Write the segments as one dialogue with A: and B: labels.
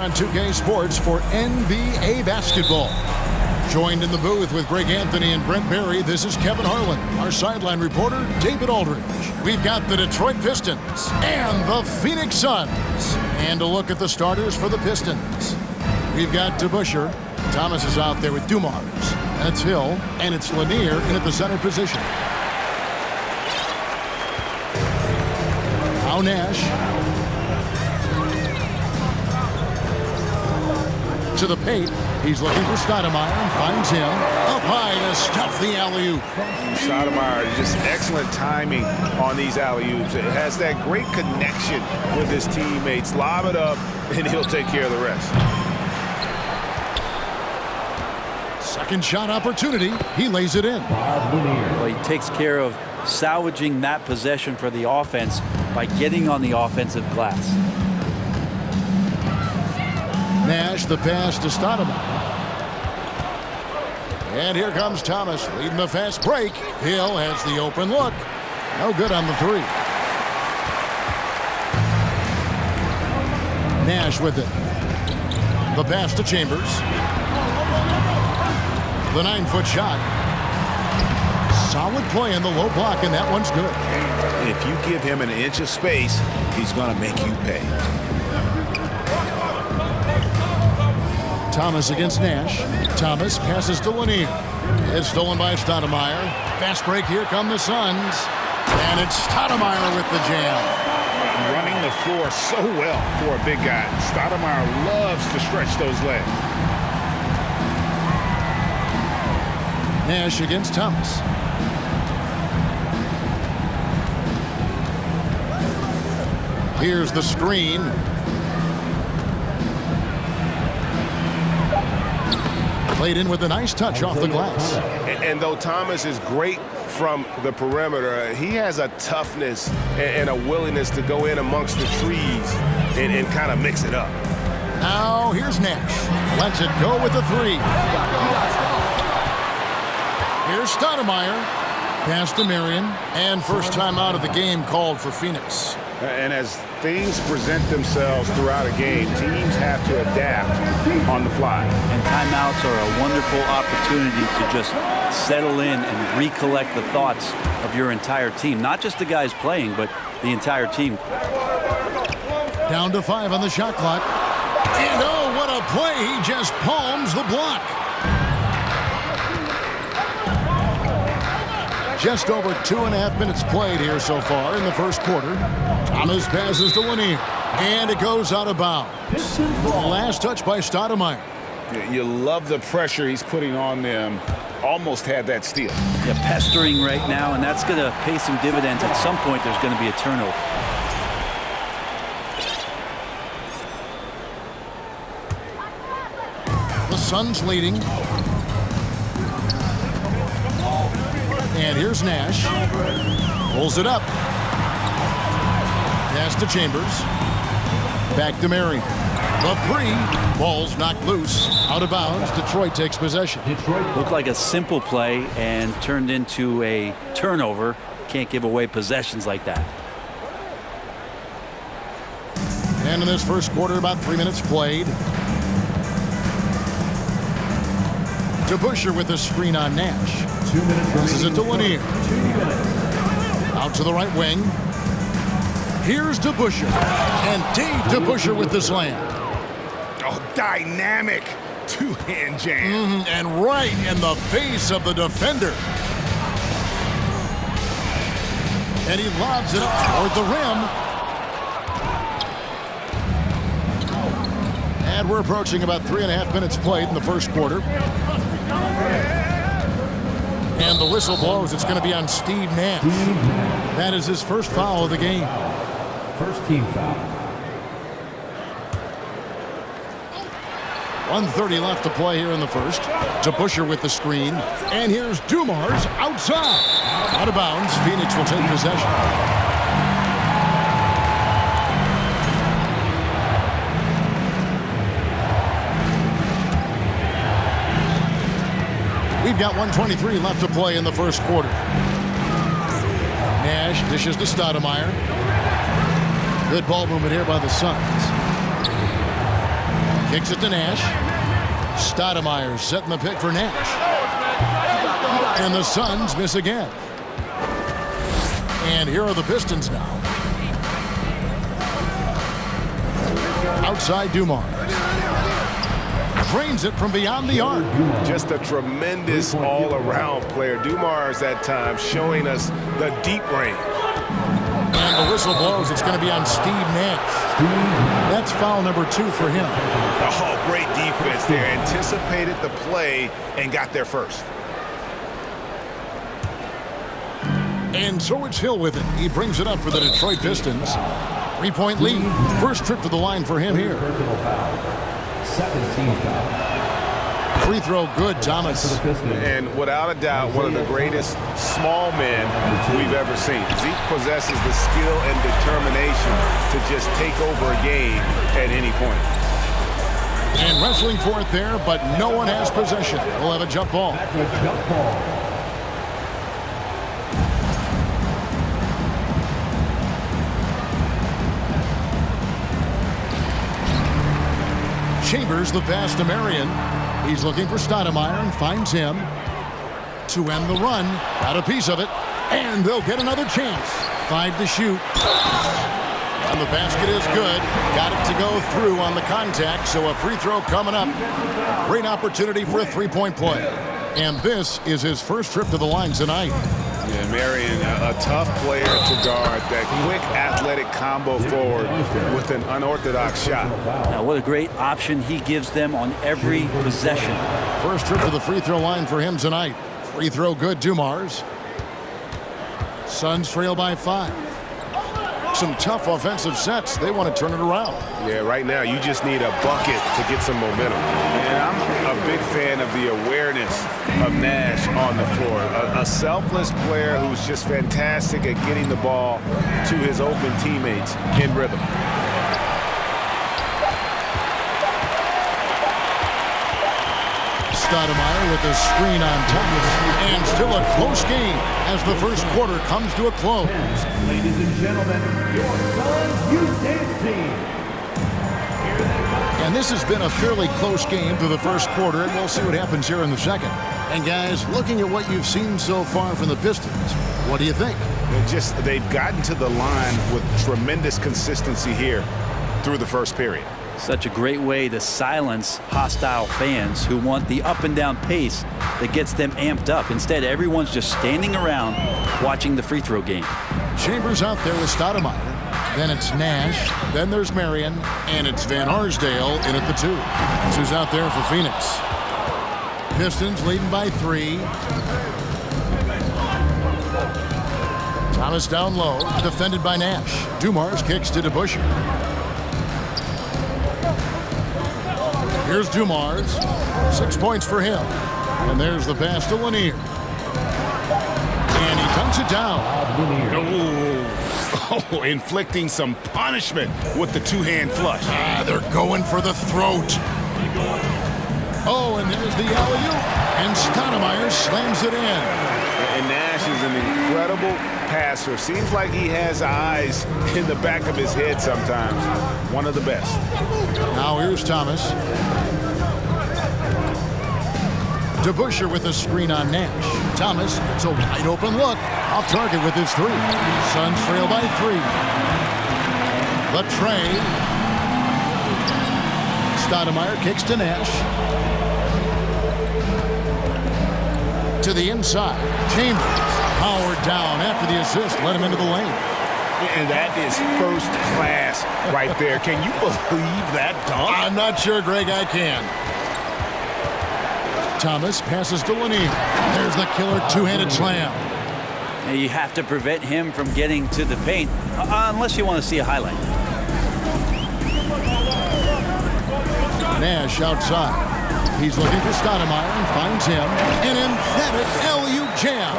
A: On 2K Sports for NBA basketball. Joined in the booth with Greg Anthony and Brent Berry, this is Kevin Harlan. Our sideline reporter, David Aldridge. We've got the Detroit Pistons and the Phoenix Suns. And a look at the starters for the Pistons. We've got DeBusschere. Thomas is out there with Dumars. That's Hill, and it's Lanier in at the center position. Now Nash. To the paint. He's looking for Stoudemire and finds him. Up high to stuff the alley-oop.
B: Stoudemire, just excellent timing on these alley-oops. It has that great connection with his teammates. Lob it up, and he'll take care of the rest.
A: Second shot opportunity. He lays it in.
C: Well, he takes care of salvaging that possession for the offense by getting on the offensive glass.
A: Nash, the pass to Stoudemire. And here comes Thomas leading the fast break. Hill has the open look. No good on the three. Nash with it. The pass to Chambers. The 9-foot shot. Solid play in the low block, and that one's good.
B: If you give him an inch of space, he's going to make you pay.
A: Thomas against Nash. Thomas passes to Lanier. It's stolen by Stoudemire. Fast break, here come the Suns. And it's Stoudemire with the jam.
B: Running the floor so well for a big guy. Stoudemire loves to stretch those legs.
A: Nash against Thomas. Here's the screen. Played in with a nice touch off the glass.
B: And though Thomas is great from the perimeter, he has a toughness and a willingness to go in amongst the trees and kind of mix it up.
A: Now here's Nash. Lets it go with the three. Here's Stoudemire. Pass to Marion. And first time out of the game called for Phoenix.
B: And as things present themselves throughout a game, teams have to adapt on the fly.
C: And timeouts are a wonderful opportunity to just settle in and recollect the thoughts of your entire team. Not just the guys playing, but the entire team.
A: Down to 5 on the shot clock. And oh, what a play. He just palms the block. Just over 2.5 minutes played here so far in the first quarter. Thomas passes to Lanier, and it goes out of bounds. Last touch by Stoudemire.
B: You love the pressure he's putting on them. Almost had that steal.
C: Yeah, pestering right now, and that's going to pay some dividends. At some point, there's going to be a turnover.
A: The Suns leading. And here's Nash. Pulls it up. Pass to Chambers. Back to Marion. The three. Ball's knocked loose. Out of bounds. Detroit takes possession.
C: Looked like a simple play and turned into a turnover. Can't give away possessions like that.
A: And in this first quarter, about 3 minutes played. DeBusschere with the screen on Nash.
D: 2 minutes.
A: Passes it to Lanier.
D: 2 minutes.
A: Out to the right wing. Here's DeBusschere. And Dave DeBusschere with the slam.
B: Oh, dynamic two-hand jam.
A: And right in the face of the defender. And he lobs it up toward the rim. And we're approaching about 3.5 minutes played in the first quarter. And the whistle blows. It's going to be on Steve Nash. That is his first foul of the game.
D: First team foul.
A: 1:30 left to play here in the first. DeBusschere with the screen. And here's Dumars outside. Out of bounds. Phoenix will take possession. We've got 1:23 left to play in the first quarter. Nash dishes to Stoudemire. Good ball movement here by the Suns. Kicks it to Nash. Stoudemire setting the pick for Nash. And the Suns miss again. And here are the Pistons now. Outside Dumars. Drains it from beyond the arc.
B: Just a tremendous all-around player. Dumars at times showing us the deep range.
A: And the whistle blows. It's going to be on Steve Nash. That's foul number 2 for him.
B: Oh, great defense there. Anticipated the play and got there first.
A: And so it's Hill with it. He brings it up for the Detroit Pistons. 3-point lead. First trip to the line for him here.
D: Second team foul.
A: Free throw good, Thomas.
B: And without a doubt, one of the greatest small men we've ever seen. Zeke possesses the skill and determination to just take over a game at any point.
A: And wrestling for it there, but no one has possession. We'll have a jump ball.
D: Jump ball.
A: Chambers the pass to Marion. He's looking for Stoudemire and finds him to end the run. Got a piece of it, and they'll get another chance. 5 to shoot. And the basket is good. Got it to go through on the contact, so a free throw coming up. A great opportunity for a three-point play. And this is his first trip to the line tonight.
B: Yeah, Marion, a tough player to guard. That quick athletic combo forward with an unorthodox shot.
C: Now, what a great option he gives them on every possession.
A: First trip to the free throw line for him tonight. Free throw good, Dumars. Suns trail by 5. Some tough offensive sets. They want to turn it around.
B: Yeah, right now you just need a bucket to get some momentum. And I'm a big fan of the awareness of Nash on the floor. A selfless player who's just fantastic at getting the ball to his open teammates in rhythm.
A: Stoudemire with the screen on Thomas. And still a close game as the first quarter comes to a close.
D: Ladies and gentlemen, your Suns Youth Dance Team.
A: And this has been a fairly close game through the first quarter, and we'll see what happens here in the second. And guys, looking at what you've seen so far from the Pistons, what do you think?
B: They've gotten to the line with tremendous consistency here through the first period.
C: Such a great way to silence hostile fans who want the up and down pace that gets them amped up. Instead, everyone's just standing around watching the free throw game.
A: Chambers out there with Stoudemire. Then it's Nash. Then there's Marion. And it's Van Arsdale in at the 2. That's who's out there for Phoenix. Pistons leading by 3. Thomas down low. Defended by Nash. Dumars kicks to DeBusschere. Here's Dumars. 6 points for him. And there's the pass to Lanier. And he dunks it down.
B: Oh, inflicting some punishment with the two-hand flush.
A: They're going for the throat. Oh, and there's the alley-oop. And Stoudemire slams it in.
B: And Nash is an incredible passer. Seems like he has eyes in the back of his head sometimes. One of the best.
A: Now here's Thomas. DeBusschere with a screen on Nash. Thomas, it's a wide open look. Off target with his 3. Suns trail by 3. The tray. Stoudemire kicks to Nash. To the inside. Chambers powered down after the assist. Let him into the lane.
B: And that is first class right there. Can you believe that dunk?
A: I'm not sure, Greg, I can. Thomas passes to Lanier. There's the killer two-handed slam.
C: Now you have to prevent him from getting to the paint unless you want to see a highlight.
A: Nash outside. He's looking for Stoudemire and finds him. An emphatic LU jam.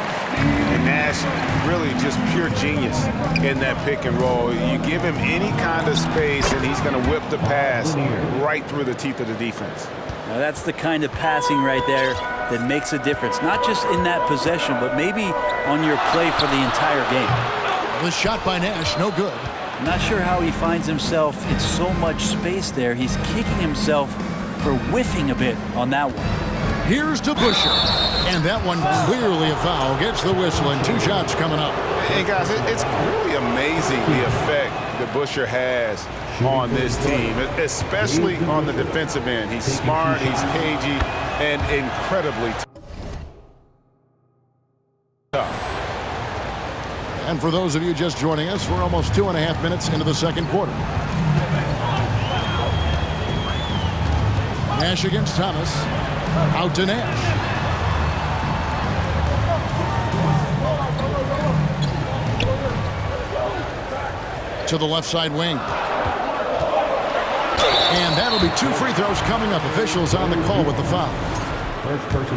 B: And Nash really just pure genius in that pick and roll. You give him any kind of space and he's going to whip the pass right through the teeth of the defense.
C: Now that's the kind of passing right there that makes a difference, not just in that possession, but maybe on your play for the entire game.
A: The shot by Nash, no good.
C: I'm not sure how he finds himself in so much space there. He's kicking himself for whiffing a bit on that one.
A: Here's to Busher. And that one clearly a foul. Gets the whistle and 2 shots coming up.
B: Hey, guys, it's really amazing the effect that Busher has on this team, especially on the defensive end. He's smart, he's cagey, and incredibly tough.
A: And for those of you just joining us, we're almost 2.5 minutes into the second quarter. Nash against Thomas. Out to Nash. To the left side wing. And that'll be 2 free throws coming up. Officials on the call with the foul.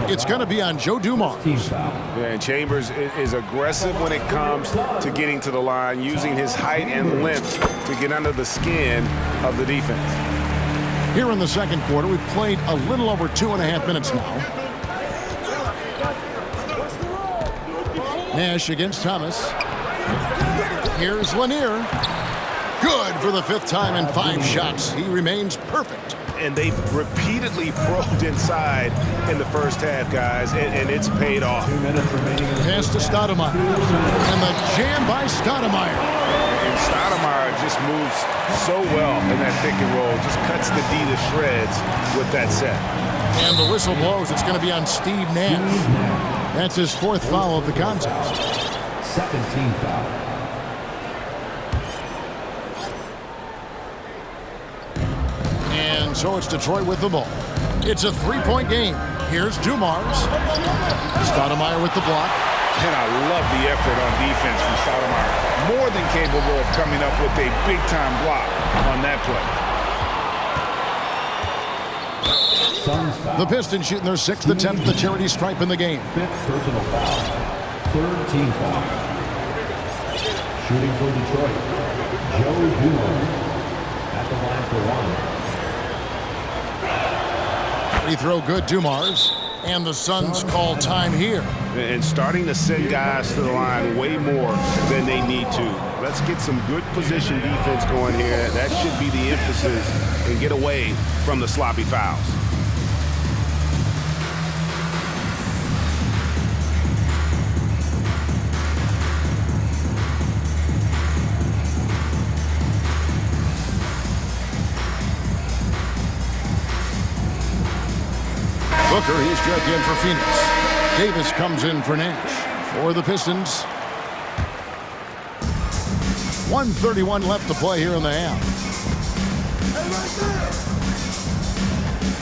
A: It's going to be on Joe Dumars.
B: Yeah, and Chambers is aggressive when it comes to getting to the line, using his height and length to get under the skin of the defense.
A: Here in the second quarter, we've played a little over 2.5 minutes now. Nash against Thomas. Here's Lanier. Good for the 5th time in 5 shots. He remains perfect.
B: And they've repeatedly probed inside in the first half, guys, and it's paid off.
D: 2 minutes remaining.
A: Pass to Stoudemire. And the jam by Stoudemire.
B: And Stoudemire just moves so well in that pick and roll. Just cuts the D to shreds with that set.
A: And the whistle blows. It's going to be on Steve Nash. That's his 4th foul of the contest.
D: Second team foul.
A: And so it's Detroit with the ball. It's a 3-point game. Here's Dumars. Stoudemire with the block.
B: And I love the effort on defense from Stoudemire. More than capable of coming up with a big-time block on that play.
A: The Pistons shooting their 6th attempt at the charity stripe in the game.
D: 5th personal foul. 3rd team foul. Shooting for Detroit, Joe Dumars at the line for 1.
A: Free throw good, Dumars. And the Suns call time here.
B: And starting to send guys to the line way more than they need to. Let's get some good position defense going here. That should be the emphasis and get away from the sloppy fouls.
A: Booker, he's checked in for Phoenix. Davis comes in for Nash. For the Pistons. 1:31 left to play here in the half.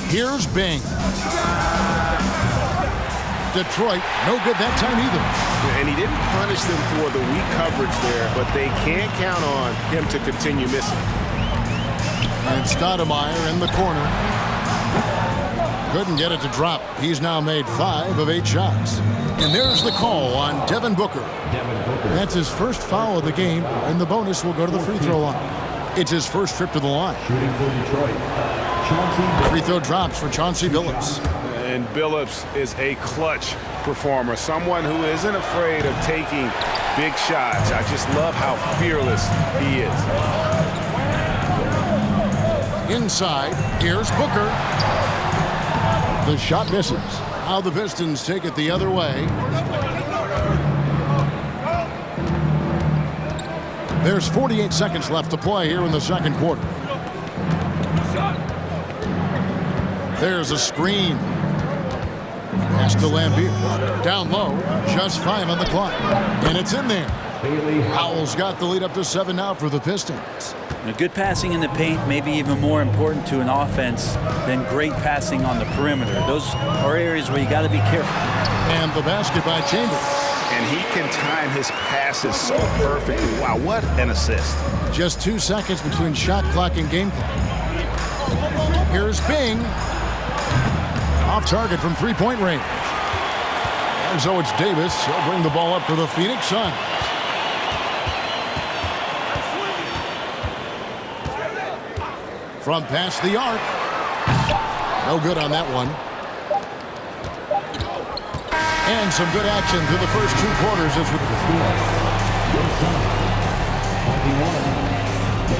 A: Here's Bing. Detroit, no good that time either.
B: And he didn't punish them for the weak coverage there, but they can't count on him to continue missing.
A: And Stoudemire in the corner. Couldn't get it to drop. He's now made 5 of 8 shots. And there's the call on Devin Booker. That's his first foul of the game, and the bonus will go to the free throw line. It's his first trip to the line.
D: Shooting for Detroit, Chauncey.
A: Free throw drops for Chauncey Billups.
B: And Billups is a clutch performer, someone who isn't afraid of taking big shots. I just love how fearless he is.
A: Inside, here's Booker. The shot misses. Now the Pistons take it the other way. There's 48 seconds left to play here in the second quarter. There's a screen. Pass to Lambeer. Down low. Just 5 on the clock. And it's in there. Howell's got the lead up to 7 now for the Pistons.
C: Good passing in the paint may be even more important to an offense than great passing on the perimeter. Those are areas where you got to be careful.
A: And the basket by Chambers.
B: And he can time his passes so perfectly. Wow, what an assist.
A: Just 2 seconds between shot clock and game clock. Here's Bing. Off target from 3-point range. And so it's Davis. He'll bring the ball up for the Phoenix Suns. From past the arc. No good on that one. And some good action through the first 2 quarters. As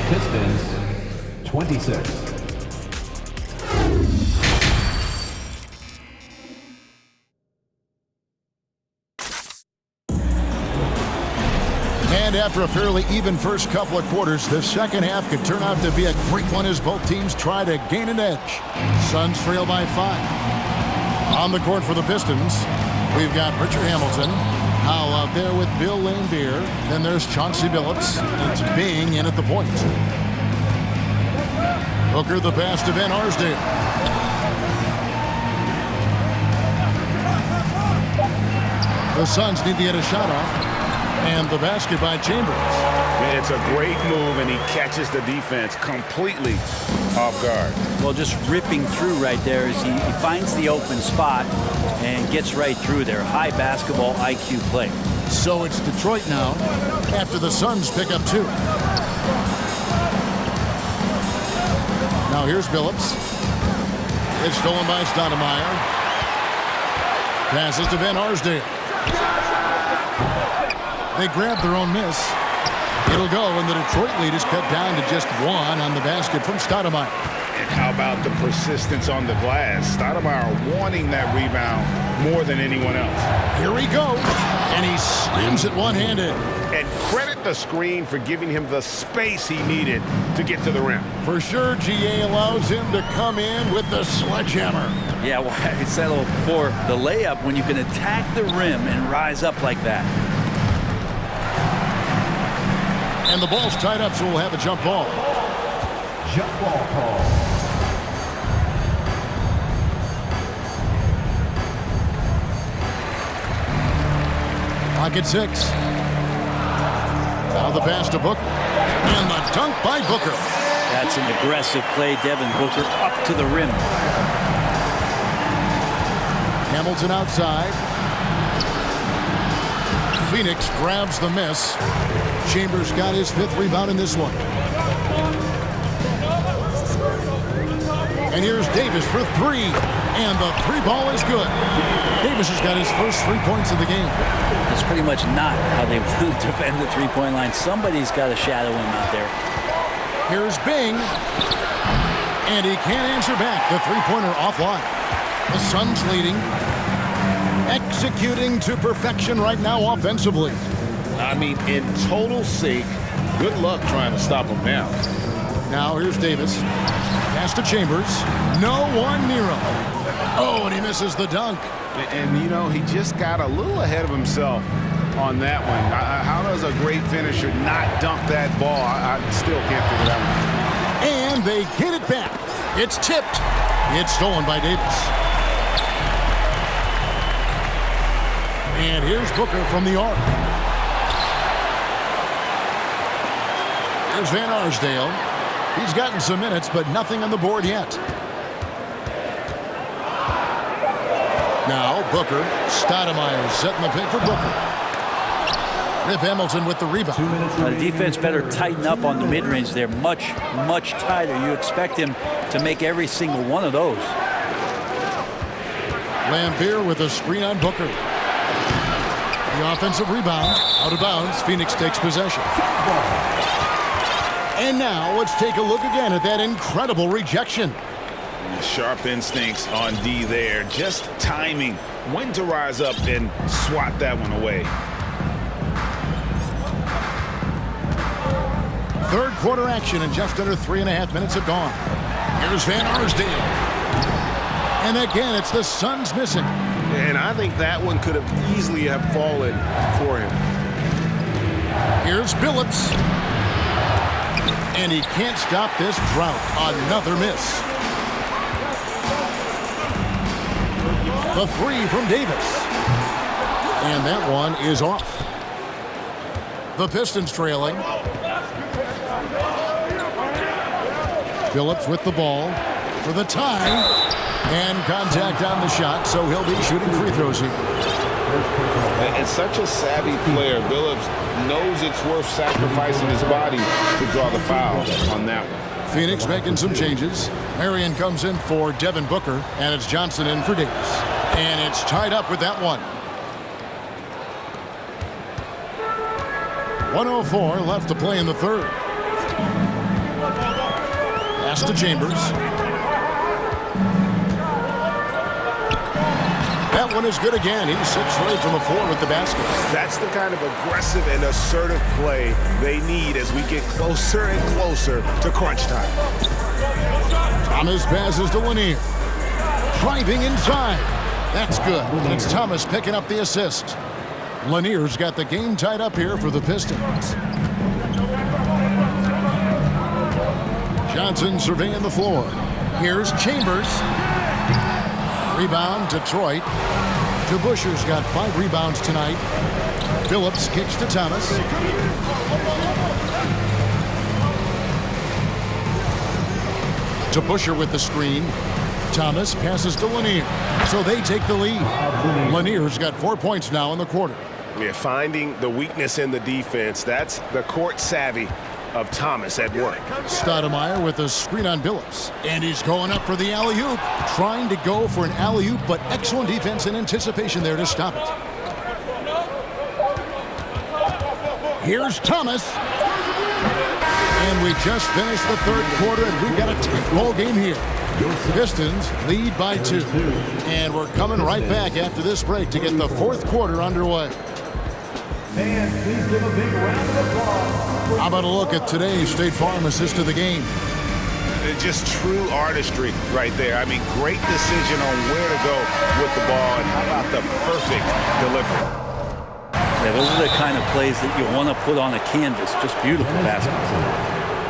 D: Pistons, 26.
A: And after a fairly even first couple of quarters, the second half could turn out to be a great one as both teams try to gain an edge. Suns trail by 5. On the court for the Pistons, we've got Richard Hamilton. Howell out there with Bill Laimbeer. Then there's Chauncey Billups. It's Bing in at the point. Booker the pass to Van Arsdale. The Suns need to get a shot off. And the basket by Chambers.
B: Yeah, it's a great move, and he catches the defense completely off guard.
C: Well, just ripping through right there as he finds the open spot and gets right through there. High basketball IQ play.
A: So it's Detroit now after the Suns pick up 2. Now here's Billups. It's stolen by Stoudemire. Passes to Van Arsdale. They grab their own miss. It'll go, and the Detroit lead is cut down to just 1 on the basket from Stoudemire.
B: And how about the persistence on the glass? Stoudemire wanting that rebound more than anyone else.
A: Here he goes, and he slams it one-handed.
B: And credit the screen for giving him the space he needed to get to the rim.
A: For sure, GA allows him to come in with the sledgehammer.
C: Yeah, why settle for the layup when you can attack the rim and rise up like that?
A: And the ball's tied up, so we'll have a jump ball.
D: Jump ball call.
A: Clock at 6. Now the pass to Booker. And the dunk by Booker.
C: That's an aggressive play. Devin Booker up to the rim.
A: Hamilton outside. Phoenix grabs the miss. Chambers got his 5th rebound in this one. And here's Davis for 3. And the 3 ball is good. Davis has got his first 3 points of the game.
C: That's pretty much not how they defend the three-point line. Somebody's got to shadow him out there.
A: Here's Bing. And he can't answer back. The three-pointer offline. The Suns leading. Executing to perfection right now offensively.
B: I mean, in total sync. Good luck trying to stop him now.
A: Now here's Davis. Pass to Chambers. No one near him. Oh, and he misses the dunk.
B: And you know, he just got a little ahead of himself on that one. How does a great finisher not dunk that ball? I still can't figure that one out.
A: And they get it back. It's tipped. It's stolen by Davis. And here's Booker from the arc. Here's Van Arsdale. He's gotten some minutes, but nothing on the board yet. Now Booker. Stoudemire setting the pick for Booker. Rip Hamilton with the rebound.
C: The defense better tighten up on the mid-range there. Much tighter. You expect him to make every single one of those.
A: Laimbeer with a screen on Booker. The offensive rebound. Out of bounds. Phoenix takes possession. And now let's take a look again at that incredible rejection.
B: Sharp instincts on D there. Just timing when to rise up and swat that one away.
A: Third quarter action and just under 3.5 minutes have gone. Here's Van Arsdale. And again, it's the Suns missing.
B: And I think that one could have easily have fallen for him.
A: Here's Billups. And he can't stop this drought. Another miss. The 3 from Davis. And that one is off. The Pistons trailing. Billups with the ball for the tie. And contact on the shot, so he'll be shooting free throws here.
B: And such a savvy player. Billups knows it's worth sacrificing his body to draw the foul on that one.
A: Phoenix making some changes. Marion comes in for Devin Booker, and it's Johnson in for Davis. And it's tied up with that one. 1:04 left to play in the third. Pass to Chambers. That one is good again. He's 6 straight from the floor with the basket.
B: That's the kind of aggressive and assertive play they need as we get closer and closer to crunch time.
A: Thomas passes to Lanier. Driving inside. That's good. And it's Thomas picking up the assist. Lanier's got the game tied up here for the Pistons. Johnson surveying the floor. Here's Chambers. Rebound, Detroit. DeBuscher's got 5 rebounds tonight. Phillips kicks to Thomas. DeBuscher with the screen. Thomas passes to Lanier. So they take the lead. Lanier's got 4 points now in the quarter.
B: We're finding the weakness in the defense. That's the court savvy of Thomas at work.
A: Stoudemire with a screen on Billups. And he's going up for the alley-oop. Trying to go for an alley-oop, but excellent defense and anticipation there to stop it. Here's Thomas. And we just finished the third quarter, and we've got a tight ball game here. Pistons lead by 2. And we're coming right back after this break to get the fourth quarter underway.
D: Fans, please give a big round of applause.
A: How about a look at today's State Farm assist of the game?
B: Just true artistry right there. I mean, great decision on where to go with the ball, and how about the perfect delivery?
C: Yeah, those are the kind of plays that you want to put on a canvas. Just beautiful basketball.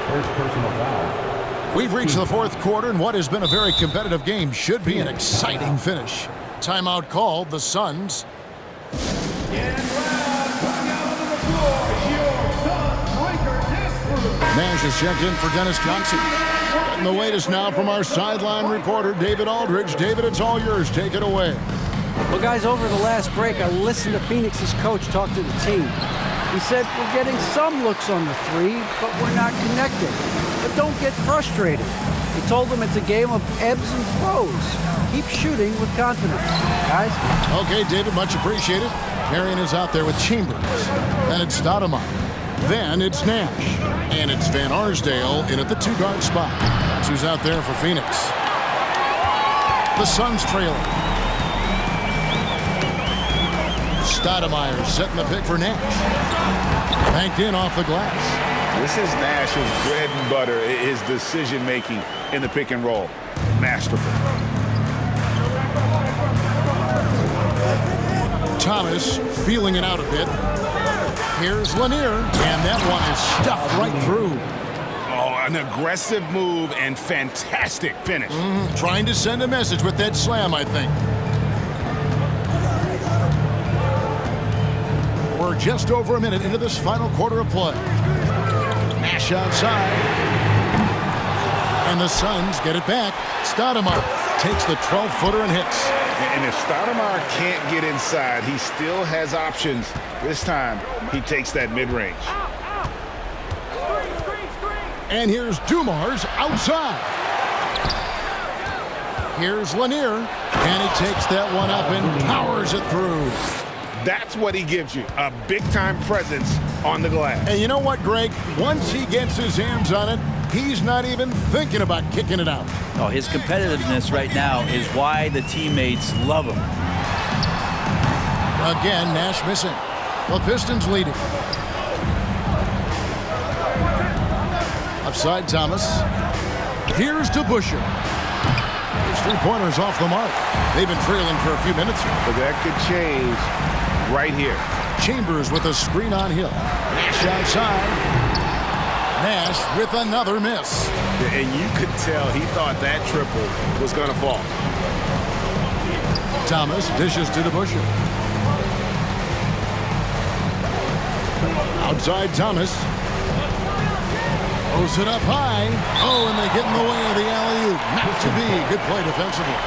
D: First personal foul.
A: We've reached the fourth quarter, and what has been a very competitive game should be an exciting finish. Timeout called, the Suns. Nash is checked in for Dennis Johnson. And the latest now from our sideline reporter, David Aldridge. David, it's all yours. Take it away.
E: Well, guys, over the last break, I listened to Phoenix's coach talk to the team. He said, we're getting some looks on the 3, but we're not connecting. But don't get frustrated. He told them it's a game of ebbs and flows. Keep shooting with confidence, guys.
A: Okay, David, much appreciated. Marion is out there with Chambers. Then it's Stoudemire. Then it's Nash. And it's Van Arsdale in at the 2-guard spot. That's who's out there for Phoenix. The Suns trailing. Stoudemire setting the pick for Nash. Banked in off the glass.
B: This is Nash's bread and butter, his decision-making in the pick and roll. Masterful.
A: Thomas feeling it out a bit. Here's Lanier, and that one is stuffed right through.
B: Oh, an aggressive move and fantastic finish.
A: Trying to send a message with that slam, I think. We're just over a minute into this final quarter of play. Nash outside. And the Suns get it back. Stoudemire takes the 12-footer and hits.
B: And if Stoudemire can't get inside, he still has options. This time, he takes that mid-range.
A: And here's Dumars outside. Here's Lanier. And he takes that one up and powers it through.
B: That's what he gives you, a big-time presence on the glass.
A: And you know what, Greg? Once he gets his hands on it, he's not even thinking about kicking it out.
C: Oh, his competitiveness right now is why the teammates love him.
A: Again, Nash missing. The Pistons leading. Upside Thomas. Here's DeBuscher. His 3-pointer's off the mark. They've been trailing for a few minutes here.
B: But that could change right here.
A: Chambers with a screen on Hill. Nash outside. Nash with another miss.
B: And you could tell he thought that triple was going to fall.
A: Thomas dishes to DeBuscher. Outside Thomas. Throws it up high. Oh, and they get in the way of the alley-oop. Not to be. Good play defensively.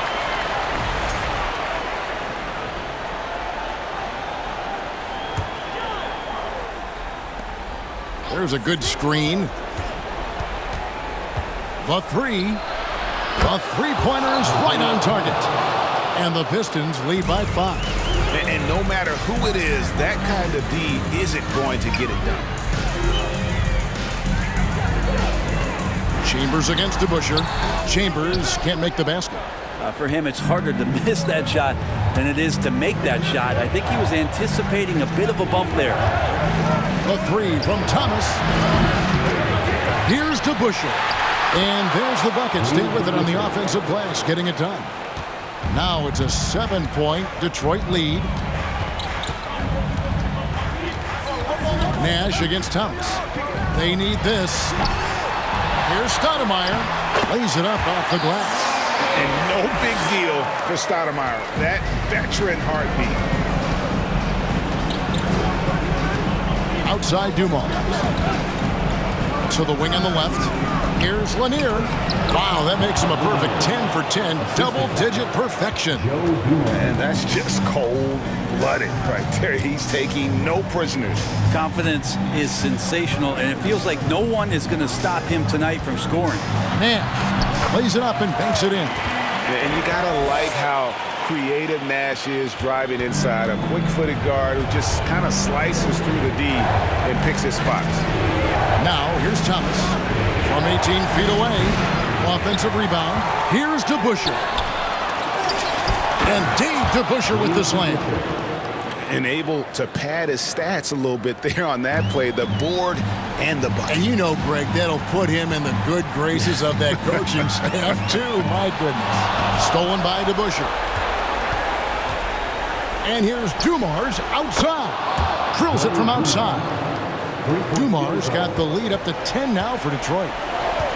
A: There's a good screen. The three-pointer is right on target. And the Pistons lead by 5.
B: And no matter who it is, that kind of D isn't going to get it done.
A: Chambers against DeBusschere. Chambers can't make the basket.
C: For him, it's harder to miss that shot than it is to make that shot. I think he was anticipating a bit of a bump there.
A: The three from Thomas. Here's DeBusschere. And there's the bucket. Stay with it on the offensive glass, getting it done. Now it's a 7-point Detroit lead. Nash against Thomas. They need this. Here's Stoudemire. Lays it up off the glass.
B: And no big deal for Stoudemire. That veteran heartbeat.
A: Outside Dumars. To the wing on the left. Here's Lanier. Wow, that makes him a perfect 10 for 10. Double-digit perfection.
B: And that's just cold-blooded right there. He's taking no prisoners.
C: Confidence is sensational, and it feels like no one is going to stop him tonight from scoring.
A: Nash lays it up and banks it in.
B: And you got to like how creative Nash is driving inside. A quick-footed guard who just kind of slices through the D and picks his spots.
A: Now, here's Thomas. From 18 feet away. Offensive rebound. Here's DeBusschere. And Dave DeBusschere with the slam.
B: And able to pad his stats a little bit there on that play. The board and the bucket.
A: And you know, Greg, that'll put him in the good graces of that coaching staff, too. My goodness. Stolen by DeBusschere. And here's Dumars outside. Drills it from outside. Dumars got the lead up to 10 now for Detroit.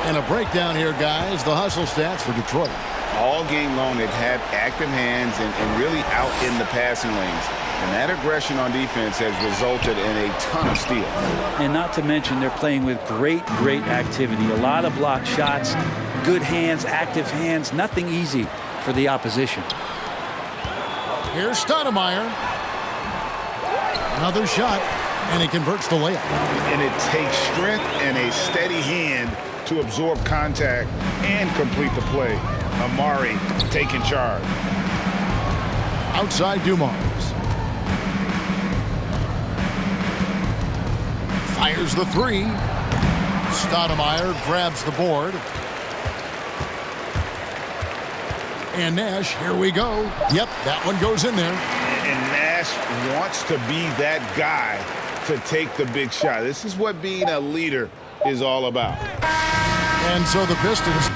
A: And a breakdown here, guys. The hustle stats for Detroit.
B: All game long, they've had active hands and really out in the passing lanes. And that aggression on defense has resulted in a ton of steals.
C: And not to mention, they're playing with great activity. A lot of blocked shots, good hands, active hands. Nothing easy for the opposition.
A: Here's Stoudemire. Another shot. And he converts the layup.
B: And it takes strength and a steady hand to absorb contact and complete the play. Amari taking charge.
A: Outside Dumars. Fires the three. Stoudemire grabs the board. And Nash, here we go. Yep, that one goes in there.
B: And Nash wants to be that guy to take the big shot. This is what being a leader is all about.
A: And so the Pistons